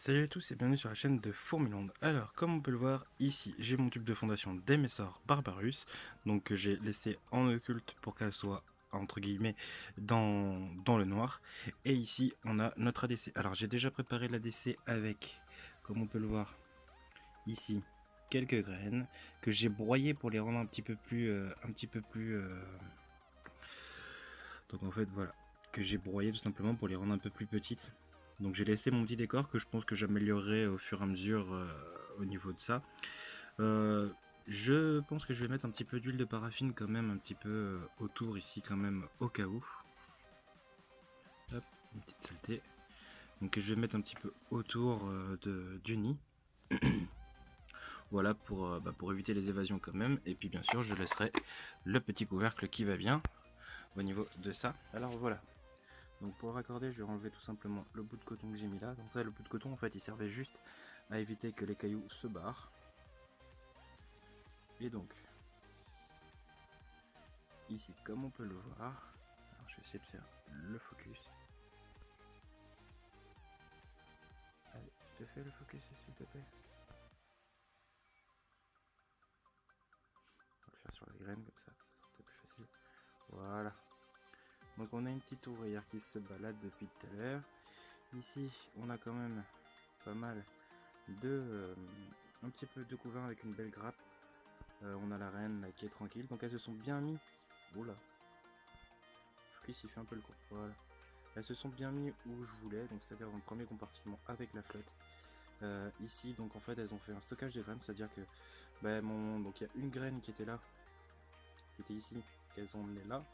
Salut à tous et bienvenue sur la chaîne de Fourmiland. Alors, comme on peut le voir, ici j'ai mon tube de fondation d'Emessor Barbarus, donc que j'ai laissé en occulte pour qu'elle soit entre guillemets dans le noir. Et ici on a notre ADC. Alors j'ai déjà préparé l'ADC avec, comme on peut le voir ici, quelques graines que j'ai broyées pour les rendre un petit peu plus, donc en fait voilà, que j'ai broyé tout simplement pour les rendre un peu plus petites. Donc j'ai laissé mon petit décor que je pense que j'améliorerai au fur et à mesure au niveau de ça. Je pense que je vais mettre un petit peu d'huile de paraffine quand même un petit peu autour ici quand même au cas où. Hop, une petite saleté. Donc je vais mettre un petit peu autour du nid. Voilà pour éviter les évasions quand même. Et puis bien sûr je laisserai le petit couvercle qui va bien au niveau de ça. Alors voilà. Donc pour le raccorder, je vais enlever tout simplement le bout de coton que j'ai mis là. Donc ça, le bout de coton, en fait, il servait juste à éviter que les cailloux se barrent. Et donc, ici, comme on peut le voir, alors je vais essayer de faire le focus. Allez, je te fais le focus, s'il te plaît. On va le faire sur la graine, comme ça sera peut-être plus facile. Voilà. Donc on a une petite ouvrière qui se balade depuis tout à l'heure. Ici, on a quand même pas mal de... un petit peu de couvain avec une belle grappe. On a la reine là, qui est tranquille, donc elles se sont bien mis. Oula, Focus il fait un peu le court. Voilà. Elles se sont bien mis où je voulais, donc c'est-à-dire dans le premier compartiment avec la flotte. Ici, donc en fait, elles ont fait un stockage de graines, c'est-à-dire que donc il y a une graine qui était là, qui était ici, qu'elles ont emmené là,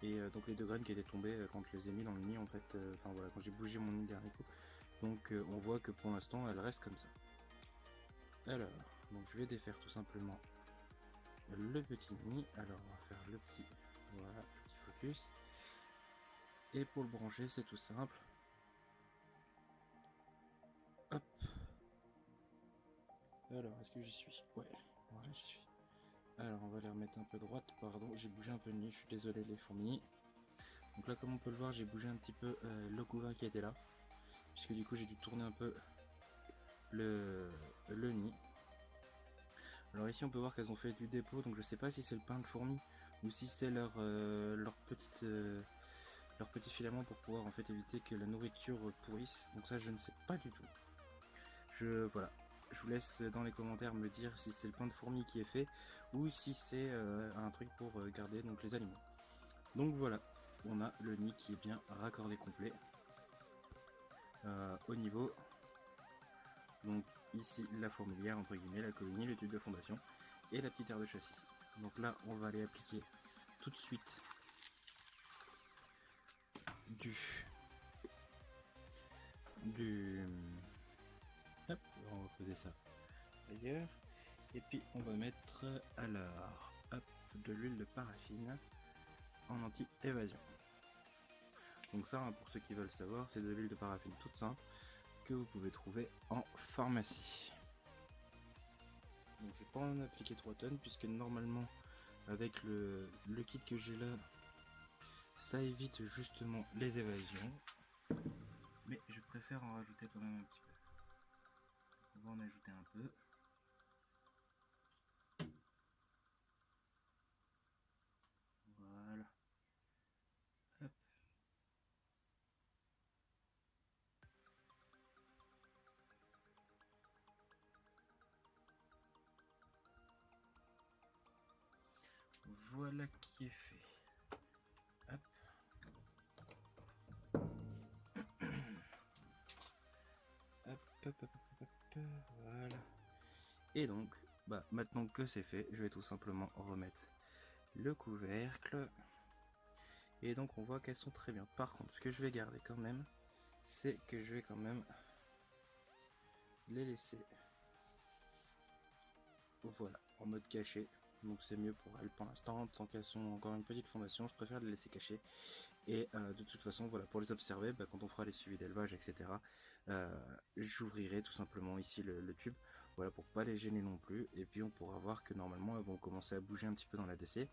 et donc les deux graines qui étaient tombées quand je les ai mis dans le nid en fait. Enfin voilà, quand j'ai bougé mon nid dernier coup. Donc on voit que pour l'instant, elles restent comme ça. Alors, donc je vais défaire tout simplement le petit nid. Alors on va faire le petit, voilà, petit focus. Et pour le brancher, c'est tout simple. Hop. Alors, est-ce que j'y suis? Ouais, voilà, j'y suis. Alors, on va les remettre un peu droite. Pardon, j'ai bougé un peu le nid. Je suis désolé, les fourmis. Donc là, comme on peut le voir, j'ai bougé un petit peu le couvain qui était là. Puisque du coup, j'ai dû tourner un peu le nid. Alors ici, on peut voir qu'elles ont fait du dépôt. Donc je sais pas si c'est le pain de fourmi ou si c'est leur petit filament pour pouvoir en fait éviter que la nourriture pourrisse. Donc ça, je ne sais pas du tout. Voilà, je vous laisse dans les commentaires me dire si c'est le pain de fourmi qui est fait ou si c'est un truc pour garder donc les aliments. Donc voilà, on a le nid qui est bien raccordé complet au niveau. Donc ici la fourmilière entre guillemets, la colonie, le tube de fondation et la petite aire de chasse ici. Donc là on va aller appliquer tout de suite du hop, on va poser ça ailleurs. Et puis on va mettre alors hop, de l'huile de paraffine en anti-évasion. Donc ça, pour ceux qui veulent savoir, c'est de l'huile de paraffine toute simple que vous pouvez trouver en pharmacie. Donc je vais pas en appliquer 3 tonnes puisque normalement avec le kit que j'ai là, ça évite justement les évasions. Mais je préfère en rajouter quand même un petit peu. On va en ajouter un peu. Voilà. Hop. Voilà qui est fait. Hop. Hop, hop, hop, hop, hop, voilà. Et donc, maintenant que c'est fait, je vais tout simplement remettre le couvercle. Et donc on voit qu'elles sont très bien. Par contre, ce que je vais garder quand même, c'est que je vais quand même les laisser, voilà, en mode caché. Donc c'est mieux pour elles pour l'instant, tant qu'elles sont encore une petite fondation, je préfère les laisser cachées. Et de toute façon, voilà, pour les observer, quand on fera les suivis d'élevage, etc., j'ouvrirai tout simplement ici le tube, voilà, pour pas les gêner non plus. Et puis on pourra voir que normalement elles vont commencer à bouger un petit peu dans la DC.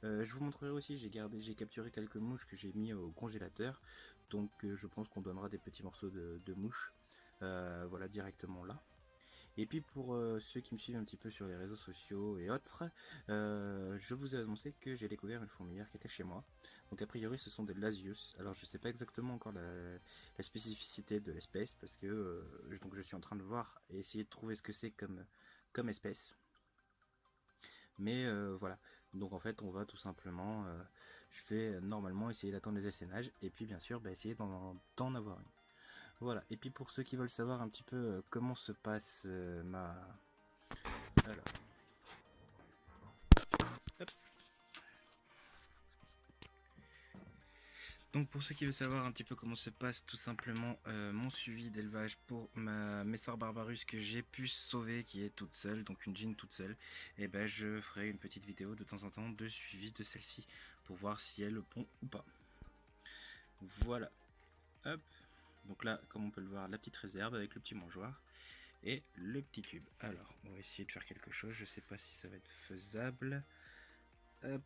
Je vous montrerai aussi, j'ai capturé quelques mouches que j'ai mis au congélateur, donc je pense qu'on donnera des petits morceaux de mouches voilà, directement là. Et puis pour ceux qui me suivent un petit peu sur les réseaux sociaux et autres, je vous ai annoncé que j'ai découvert une fourmilière qui était chez moi. Donc a priori ce sont des Lasius. Alors je sais pas exactement encore la spécificité de l'espèce parce que donc je suis en train de voir et essayer de trouver ce que c'est comme espèce. Mais voilà, donc en fait on va tout simplement, je vais normalement essayer d'attendre les essaimages et puis bien sûr essayer d'en avoir une. Voilà, et puis pour ceux qui veulent savoir un petit peu comment se passe ma... Alors, hop. Donc pour ceux qui veulent savoir un petit peu comment se passe tout simplement mon suivi d'élevage pour ma Messor Barbarus que j'ai pu sauver, qui est toute seule, donc une jean toute seule, et ben je ferai une petite vidéo de temps en temps de suivi de celle-ci pour voir si elle pond ou pas. Voilà, hop. Donc là, comme on peut le voir, la petite réserve avec le petit mangeoire et le petit tube. Alors, on va essayer de faire quelque chose. Je sais pas si ça va être faisable. Hop.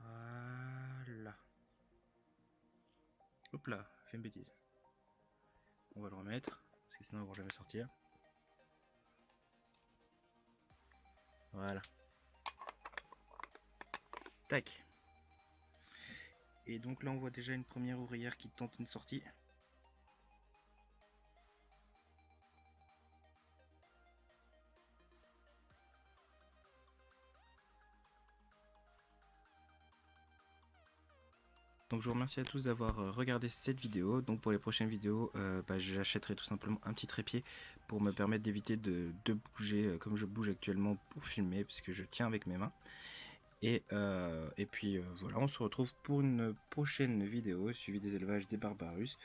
Voilà. Hop là, fait une bêtise. On va le remettre, parce que sinon on va jamais sortir. Voilà. Tac. Et donc là on voit déjà une première ouvrière qui tente une sortie. Donc je vous remercie à tous d'avoir regardé cette vidéo. Donc pour les prochaines vidéos, j'achèterai tout simplement un petit trépied pour me permettre d'éviter de bouger comme je bouge actuellement pour filmer, puisque je tiens avec mes mains. Et puis voilà, on se retrouve pour une prochaine vidéo suivi des élevages des Barbarus.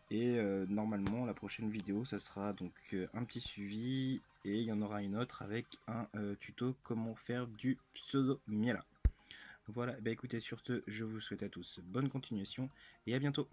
Et normalement la prochaine vidéo ça sera donc un petit suivi et il y en aura une autre avec un tuto comment faire du pseudo miela. Voilà, bah écoutez, sur ce, je vous souhaite à tous bonne continuation et à bientôt.